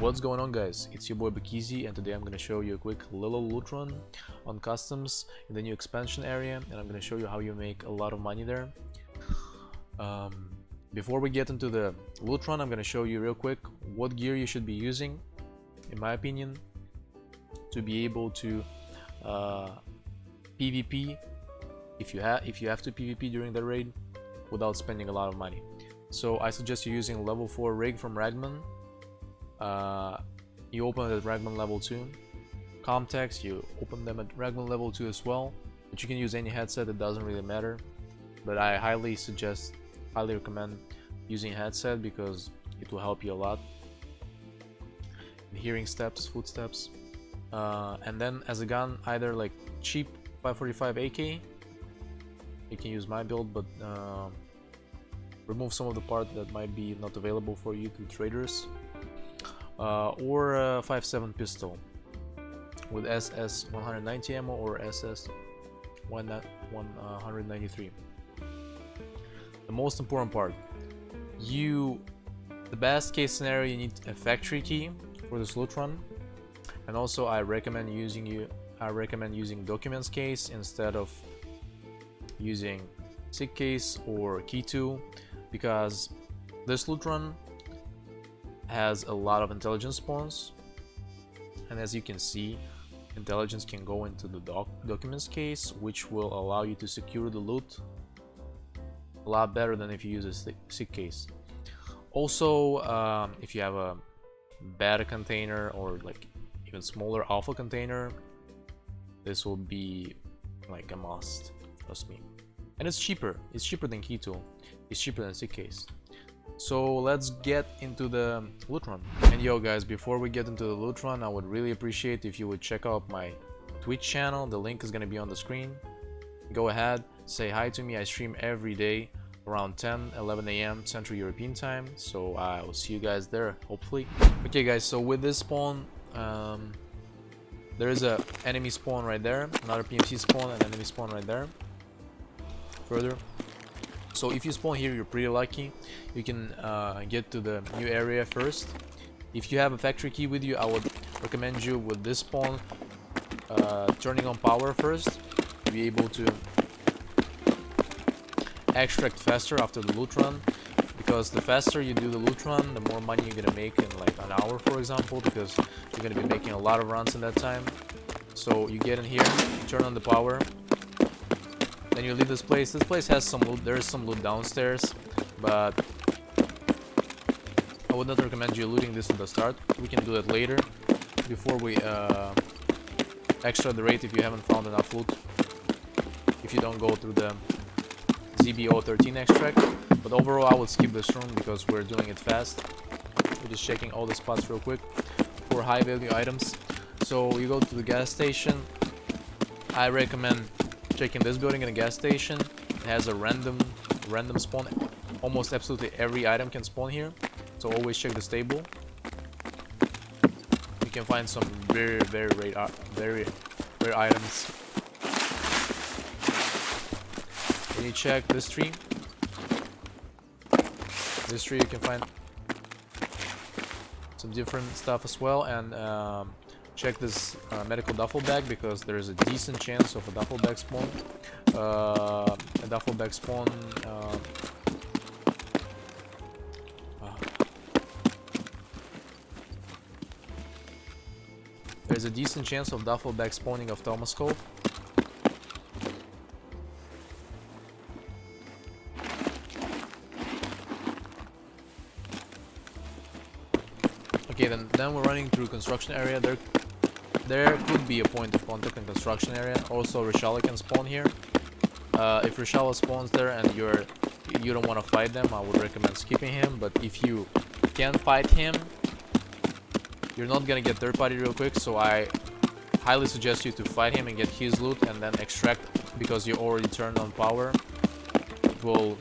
What's going on, guys? It's your boy BakeeZy, and today I'm gonna show you a quick little loot run on customs in the new expansion area, and I'm gonna show you how you make a lot of money there. Before we get into the loot run, I'm gonna show you real quick what gear you should be using, in my opinion, to be able to PvP if you have to PvP during the raid without spending a lot of money. So I suggest you using level 4 rig from Ragman. You open it at Ragman level 2. Comtex, you open them at Ragman level 2 as well, but you can use any headset, it doesn't really matter. But I highly recommend using a headset because it will help you a lot in hearing steps, footsteps. And then as a gun, either like cheap 545 AK, you can use my build, but remove some of the part that might be not available for you to traders. Or a 5.7 pistol with SS 190 ammo or SS 193. The most important part, the best case scenario, you need a factory key for this loot run, and also I recommend using documents case instead of using SIG case or key tool, because this loot run has a lot of intelligence spawns, and as you can see, intelligence can go into the documents case, which will allow you to secure the loot a lot better than if you use a SIG case. Also, if you have a beta container or like even smaller alpha container, this will be like a must, trust me. And it's cheaper than key tool, it's cheaper than SIG case. So let's get into the loot run. And yo guys, before we get into the loot run, I would really appreciate if you would check out my Twitch channel. The link is gonna be on the screen. Go ahead, say hi to me. I stream every day around 10-11 AM Central European time, so I will see you guys there, hopefully. Okay guys, so with this spawn, there is a enemy spawn right there, another PMC spawn, and enemy spawn right there. Further, so if you spawn here, you're pretty lucky. You can get to the new area first. If you have a factory key with you, I would recommend you with this spawn turning on power first to be able to extract faster after the loot run, because the faster you do the loot run, the more money you're gonna make in like an hour, for example, because you're gonna be making a lot of runs in that time. So you get in here, you turn on the power, then you leave this place. This place has some loot. There is some loot downstairs, but I would not recommend you looting this at the start. We can do that later, before we extra the rate if you haven't found enough loot, if you don't go through the ZBO13 extract. But overall, I would skip this room because we're doing it fast. We're just checking all the spots real quick for high value items. So you go to the gas station. I recommend checking this building in a gas station. It has a random spawn. Almost absolutely every item can spawn here, so always check the stable. You can find some very rare items. When you check this tree, you can find some different stuff as well, and check this medical duffel bag, because there is a decent chance of a duffel bag spawn. There's a decent chance of duffel bag spawning of Thermoscope. Okay, then we're running through construction area. There could be a point of contact in construction area. Also, Reshala can spawn here. If Reshala spawns there and you don't want to fight them, I would recommend skipping him. But if you can fight him, you're not gonna get third party real quick. So I highly suggest you to fight him and get his loot and then extract, because you already turned on power. It will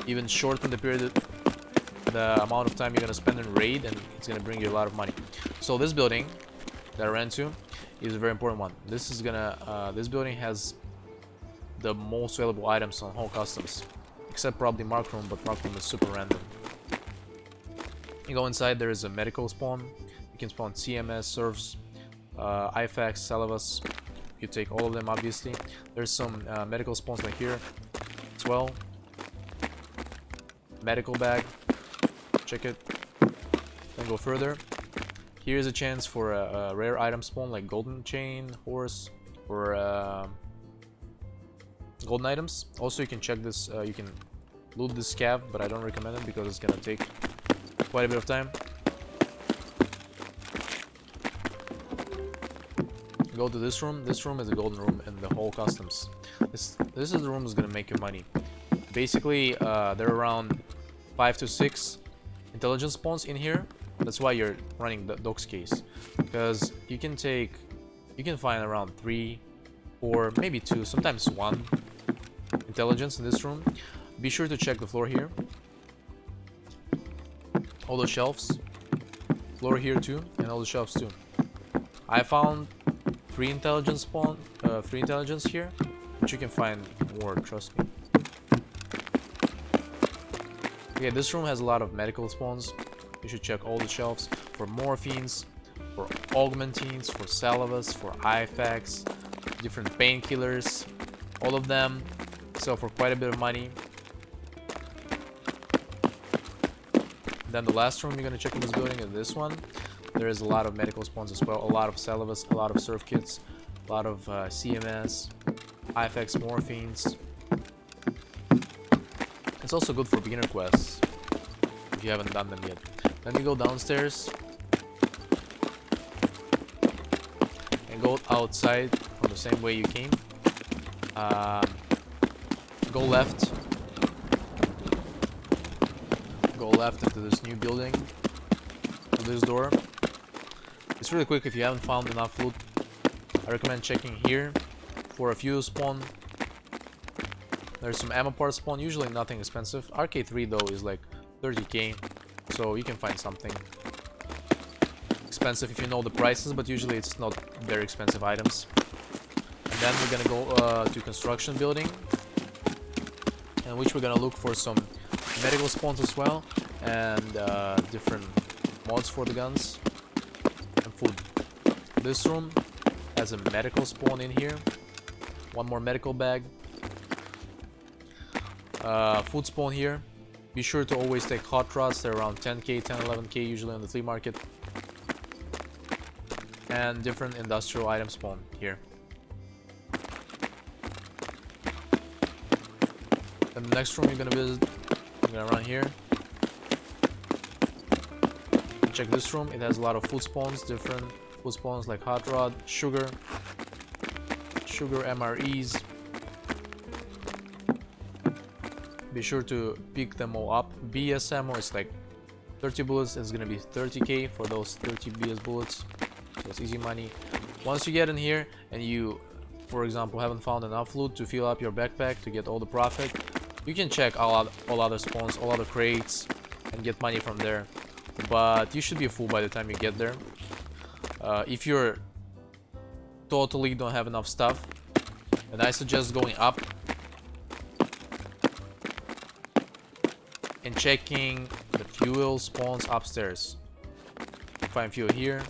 even shorten the amount of time you're gonna spend in raid, and it's gonna bring you a lot of money. So this building that I ran to is a very important one. This building has the most valuable items on whole customs, except probably Mark Room, but Mark Room is super random. You go inside, there is a medical spawn. You can spawn CMS, serfs, IFAX, Salavas. You take all of them, obviously. There's some medical spawns like here as well. Medical bag. Check it. Then go further. Here's a chance for a rare item spawn like golden chain, horse, or golden items. Also, you can check this. You can loot this scav, but I don't recommend it because it's gonna take quite a bit of time. Go to this room. This room is the golden room in the whole customs. This is the room that's gonna make you money. Basically, there are around 5 to 6 intelligence spawns in here. That's why you're running the Doc's case, because you can find around 3, 4, maybe 2, sometimes 1 intelligence in this room. Be sure to check the floor here. All the shelves, floor here too, and all the shelves too. I found 3 intelligence spawn, 3 intelligence here, but you can find more, trust me. Okay, this room has a lot of medical spawns. You should check all the shelves for morphines, for augmentines, for salavas, for IFAX, different painkillers. All of them sell for quite a bit of money. Then the last room you're gonna check in this building is this one. There is a lot of medical spawns as well, a lot of salavas, a lot of surf kits, a lot of CMS, IFX morphines. It's also good for beginner quests if you haven't done them yet. Then you go downstairs and go outside from the same way you came. Go left. Go left into this new building, through this door. It's really quick. If you haven't found enough loot, I recommend checking here for a few spawn. There's some ammo parts spawn, usually nothing expensive. RK3 though is like 30k, so you can find something expensive if you know the prices, but usually it's not very expensive items. And then we're gonna go to construction building, in which we're gonna look for some medical spawns as well, and different mods for the guns and food. This room has a medical spawn in here, 1 more medical bag, food spawn here. Be sure to always take hot rods. They're around 10k, 10, 11k usually on the flea market, and different industrial item spawn here. Then the next room you're gonna visit, I'm gonna run here. Check this room. It has a lot of food spawns, different food spawns like hot rod, sugar MREs. Be sure to pick them all up. BS ammo is like 30 bullets. It's gonna be 30k for those 30 BS bullets, so it's easy money. Once you get in here and you, for example, haven't found enough loot to fill up your backpack to get all the profit, you can check all other spawns, all other crates, and get money from there. But you should be full by the time you get there. If you're totally don't have enough stuff, then I suggest going up and checking the fuel spawns upstairs. You find fuel here.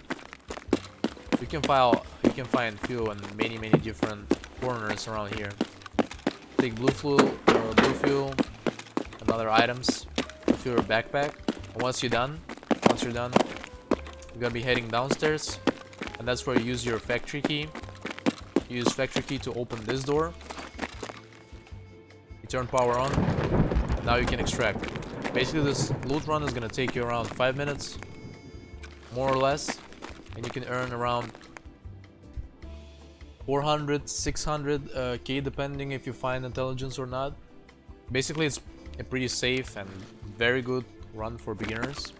You can find fuel in many different corners around here. Take blue fuel and other items, fill your backpack. And once you're done, you're gonna be heading downstairs, and that's where you use your factory key. You use factory key to open this door. You turn power on. Now you can extract. Basically, this loot run is gonna take you around 5 minutes, more or less, and you can earn around 400, 600k depending if you find intelligence or not. Basically, it's a pretty safe and very good run for beginners.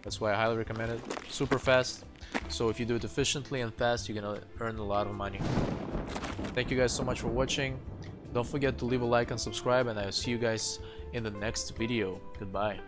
That's why I highly recommend it. Super fast, so if you do it efficiently and fast, you're gonna earn a lot of money. Thank you guys so much for watching. Don't forget to leave a like and subscribe, and I'll see you guys in the next video. Goodbye.